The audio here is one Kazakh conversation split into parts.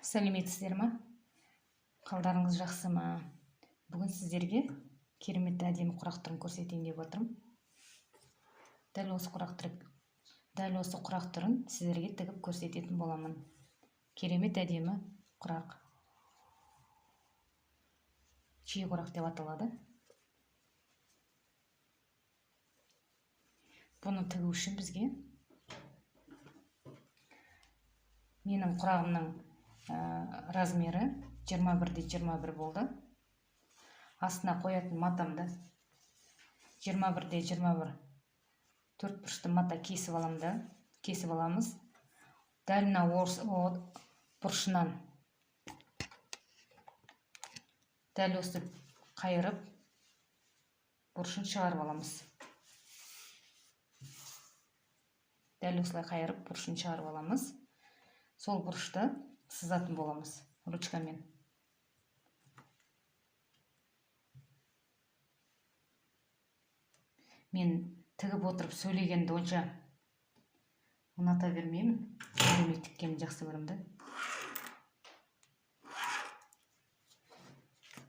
Сәлеметсіздер ма? Қалдарыңыз жақсы ма? Бүгін сіздерге керемет әдемі құрақ түрін көрсетейін деп отырмын. Дәл осы құрақ түрін сіздерге тігіп көрсететін боламын. Керемет әдемі құрақ. Шие құрақ деп аталады. Бұны тігу үшін бізге менің құрағымның размері 21-21 болды. Астына қоятын матамды 21-21 төрт бұрышты мата кесіп аламыз. Дәл мына бұрышынан дәл осы қайырып бұрышын шығарып аламыз. Дәл осылай қайырып бұрышын шығарып аламыз. Сол бұрышты сызатын боламыз ручкамен. Мен тігіп отырып сөйлегенді онша ұната бермеймін. Сөйлемей тіккенді жақсы көремін.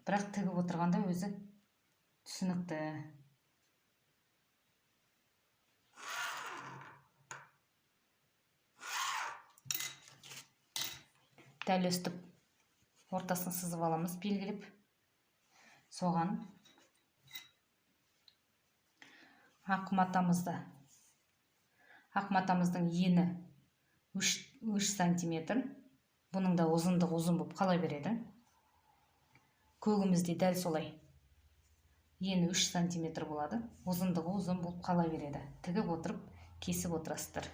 Бірақ тігіп отырғанда өзі түсінікті. Дәл өстіп ортасын сызып аламыз, белгілеп. Соған ақ матамыздың ені 3 сантиметр. Бұның да ұзындығы ұзын болып қала береді. Көгімізде дәл солай. Ені 3 сантиметр болады. Ұзындығы ұзын болып қала береді. Тігіп отырып, кесіп отырасыздар.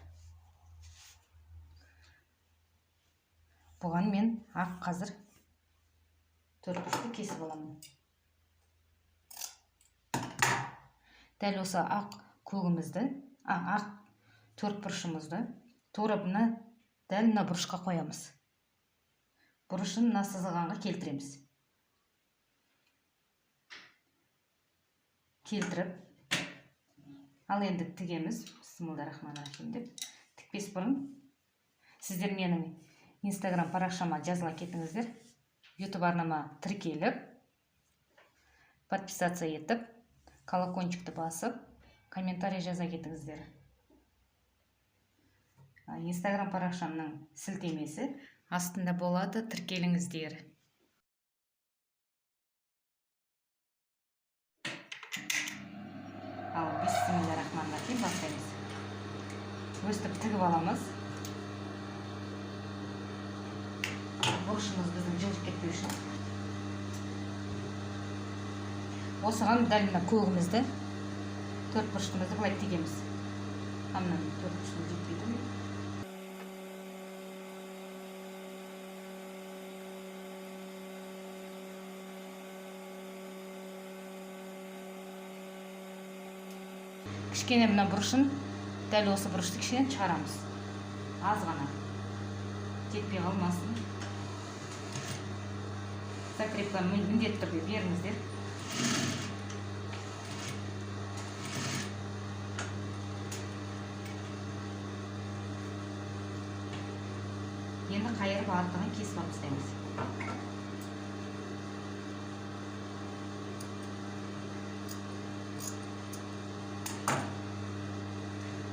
Бұған мен ақ қазір төрт бұрышты кесіп аламын. Дәл осы ақ көгімізді, ақ төрт бұрышымызды торабына дәл мына бұрышқа қоямыз. Бұрышын мына сызғанға келтіреміз. Келтіріп, ал енді тігеміз. Бисмиллахир-рахманир-рахим деп. Тікпес бұрын сіздер менің Инстаграм парақшама жазыла кетіңіздер. YouTube арнама тіркеліп, подписаться етіп, колокольчикті басып, комментарий жаза кетіңіздер. Инстаграм парақшамның сілтемесі астында болады, тіркеліңіздер. Ал бисмиллахир-рахманир-рахим бастаймыз. Өстіп тігіп аламыз. Бұрышымыз біздің жылжып кетпеу үшін. Осыған дәл мына көгімізді, төрт бұрыштымызды былай тігеміз. Хамнан төрт бұрыштымыз жетпейді. Кішкене мына бұрышын, дәл осы бұрышты кішкене шығарамыз. Аз ғана. Жетпей қалмасын. Закрепка міндетті түрде беріңіздер. Енді қайырып артығын кесіп алып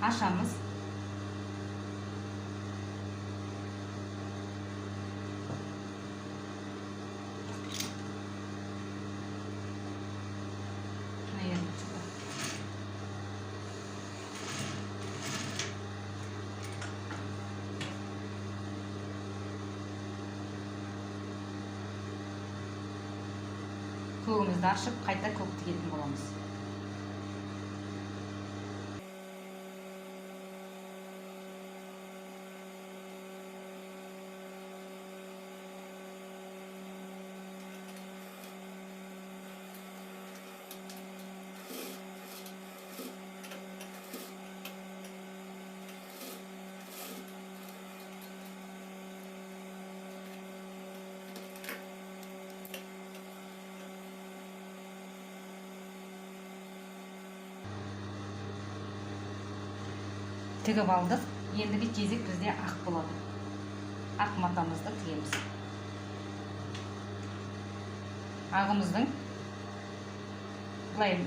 ашамыз. Көгімізді ашып, қайта көк тігетін боламыз. Тігіп алдық. Ендігі кезек бізде ақ болады. ақ матамызды тігеміз. Ағымыздың былай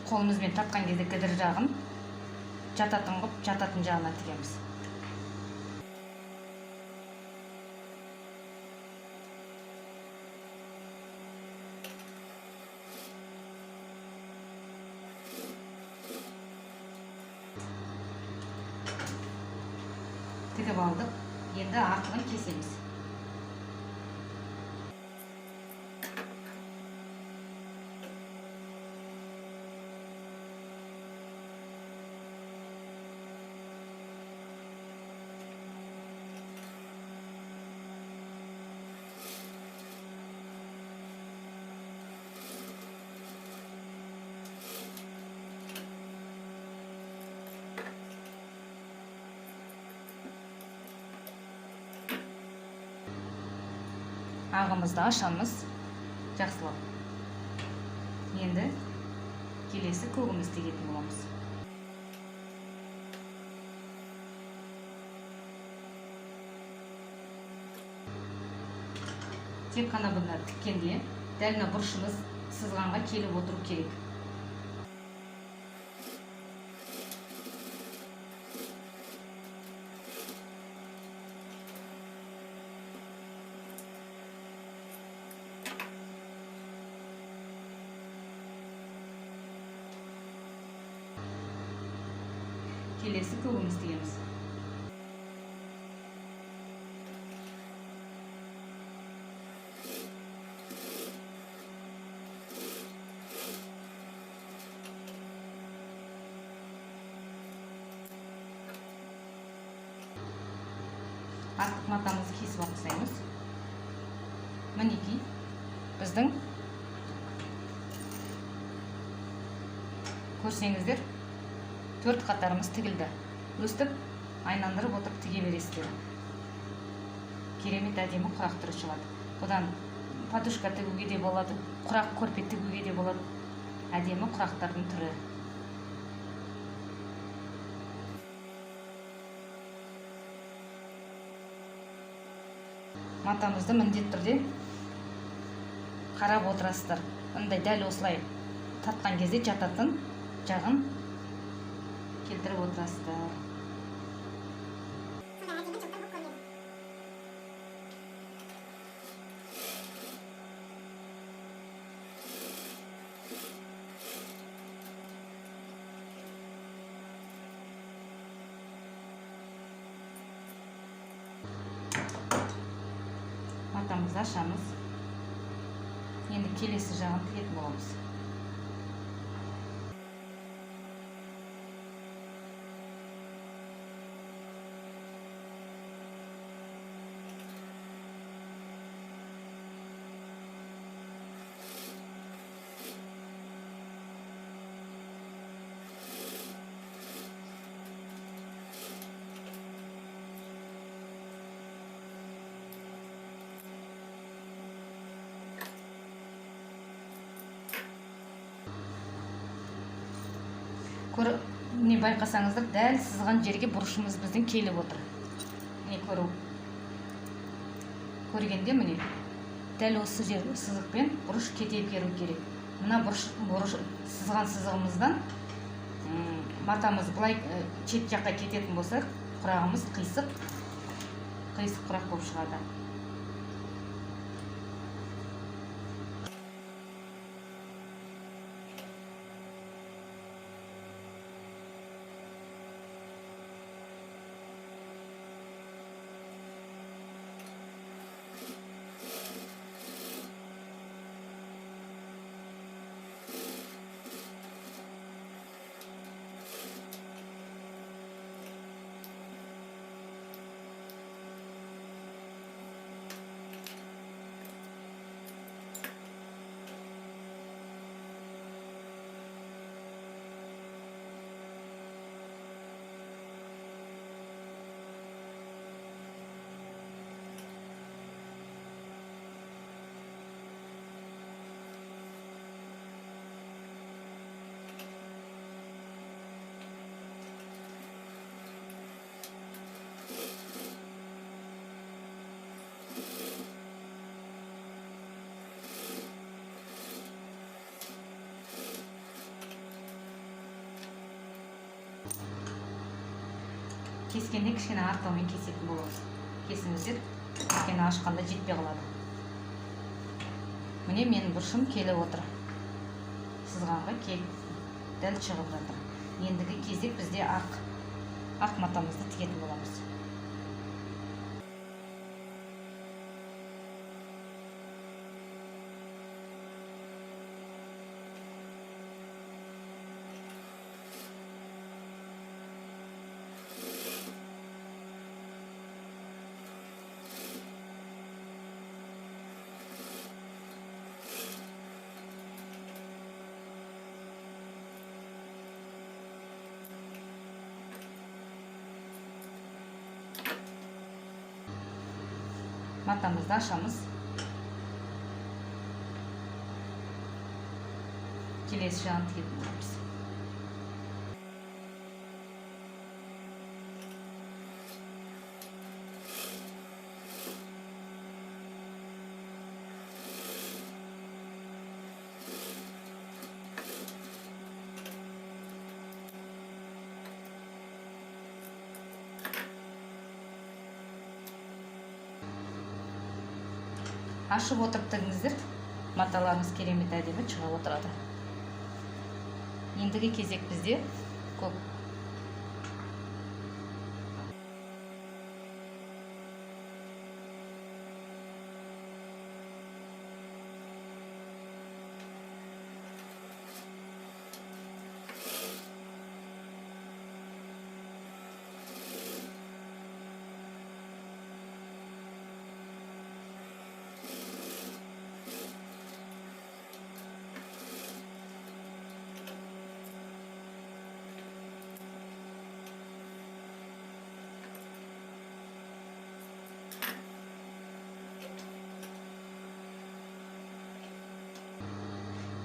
қолымызбен тартқан кезде кідір жағын жататын жағына тігеміз. Тігіп алдық. Енді артығын кесеміз. Ағымызды ашамыз жақсылап. Енді келесі көгімізді тігетін боламыз. Тек қана бұны тіккенде дәл мына бұрышымыз сызғанға келіп отыру керек. Келесі көгіміз тігеміз. Артық матамызды кесіп алып тастаймыз. Мінекей біздің көрсеңіздер 4 қатарымыз тігілді. Өстіп, айналдырып отырып тіге бересіздер. Керемет әдемі құрақ түрі шығады. Бұдан подушка тігуге де болады, құрақ көрпе тігуге де болады. Әдемі құрақтардың түрі. Матамызды міндетті түрде қарап отырасыздар. Мындай дәл осылай татқан кезде жататын жағын келтіріп отырасыздар. Матамызды ашамыз. Енді келесі жағын тігетін боламыз. Не байқасаңыздар, дәл сызған жерге бұрышымыз біздің келіп отыр. Не көргенде міне дәл осы жер сызықпен бұрыш кете беру керек. Мына бұрыш сызған сызығымыздан матамыз былай шет жаққа кететін болса, құрағымыз қисық құрақ болып шығады. кескенде кішкене артығымен кесетін боламыз. Кесіңіздер, өйткені ашқанда жетпей қалады. Міне менің бұрышым келіп отыр. Сызғанға дәл шығып жатыр. Ендігі кезек бізде ақ матамызды тігетін боламыз. Матамызды ашамыз. Келесі жағын тігетін боламыз. Ашып отырып тігіңіздер, маталарыңыз керемет әдемі шығып отырады. Ендігі кезек бізде көп.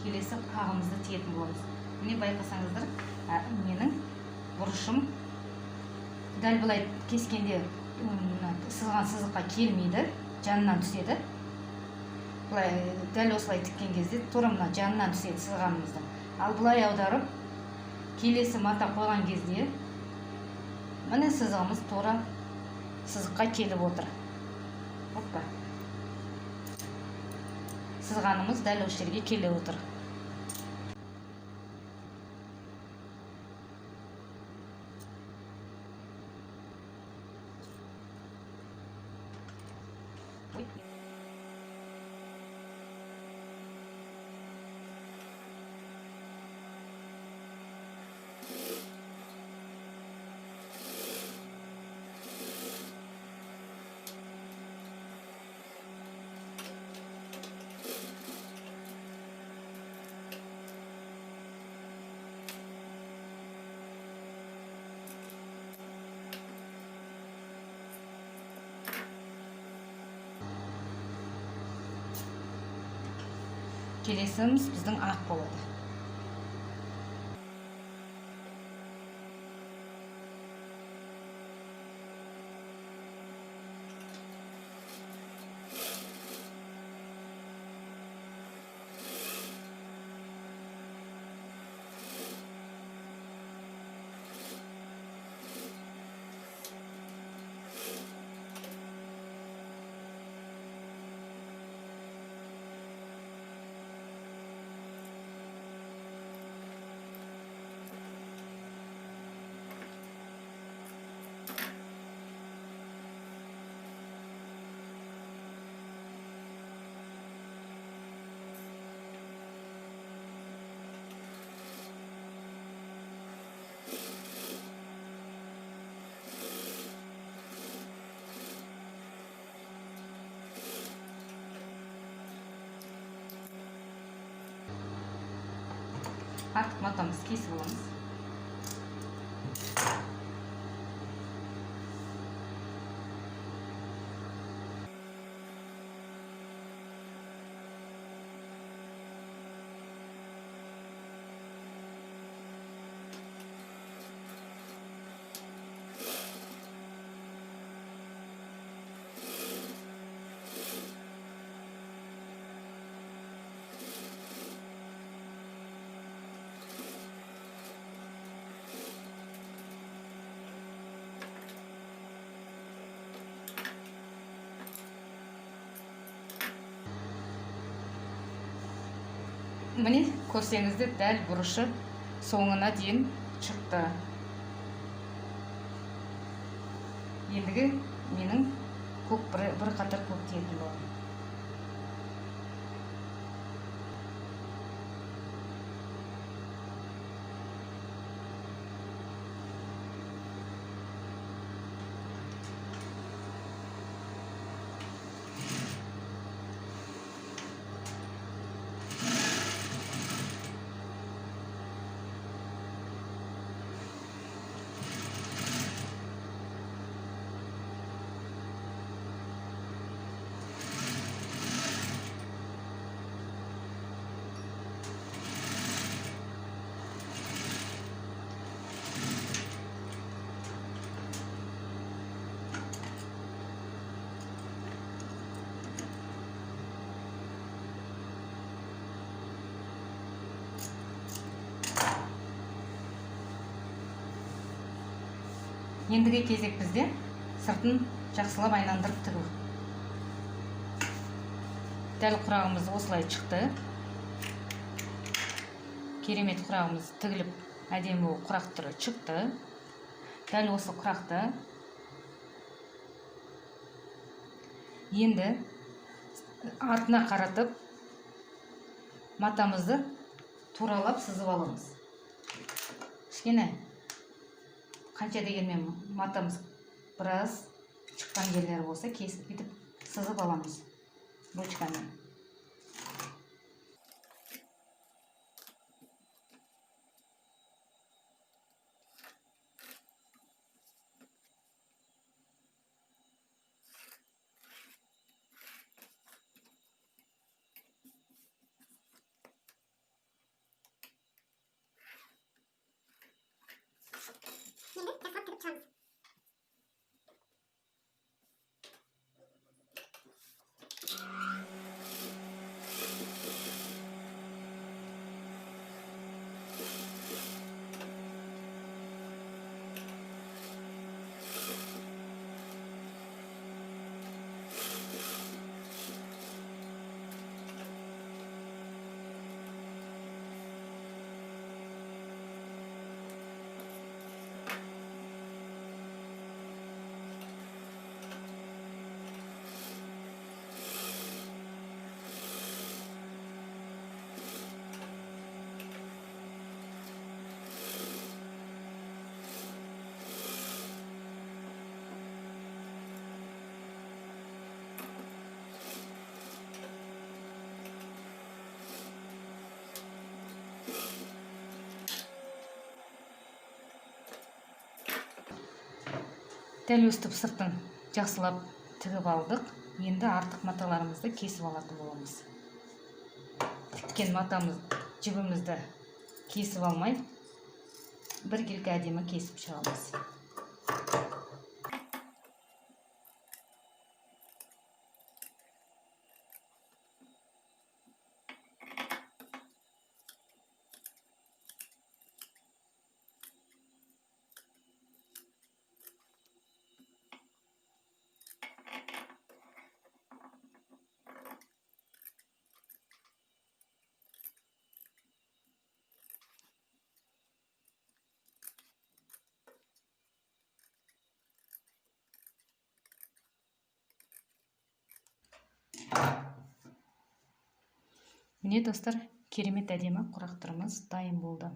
Келесі қағымызды тігетін боламыз. Міне байқасаңыздар, менің бұрышым дәл былай кескенде сызған сызыққа келмейді, жанынан түседі. Былай дәл осылай тіккен кезде тура мына жанынан түседі сызғанымызды. Ал былай аударып, келесі мата қойған кезде міне сызығымыз тура сызыққа келіп отыр. Оппа. Сызғанымыз дәл осы жерге келіп отыр. Келесіміз біздің ақ болады. Artık matamız kesip alamız. міне көрсеңіздер дәл бұрышы соңына дейін шықты. Ендігі менің бір қатар көк тиетін болады. Ендігі кезек бізде сыртын жақсылап айналдырып тігу. Дәл құрағымыз осылай шықты. Керемет құрағымыз тігіліп, әдемі құрақ түрі шықты. Дәл осы құрақты енді артына қаратып матамызды туралап сызып аламыз. Кішкене қанша дегенмен матамыз біраз шыққан жерлері болса кесіп кетіп сызып аламыз ручкамен. Дәл өстіп сыртын жақсылап тігіп алдық. Енді артық маталарымызды кесіп алатын боламыз. Тіккен жібімізді кесіп алмай, біркелкі әдемі кесіп шығамыз. Міне достар, керемет әдемі құрақтырымыз дайын болды.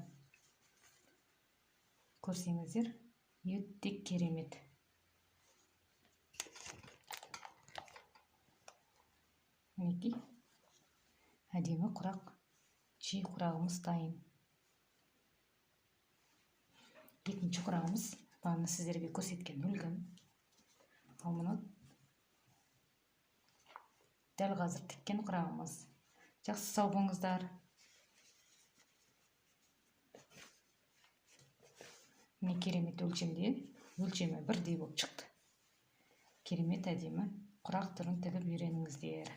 Көрсеңіздер, өте керемет. Мінекей, әдемі құрақ, жей құрағымыз дайын. Екінші құрағымыз, бағана сіздерге көрсеткен үлгім. Ал мұны дәл қазір тіккен құрағымыз. Жақсы сау болыңыздар. Міне керемет өлшемі бірдей болып шықты. Керемет әдемі құрақ түрін тігіп үйреніңіздер.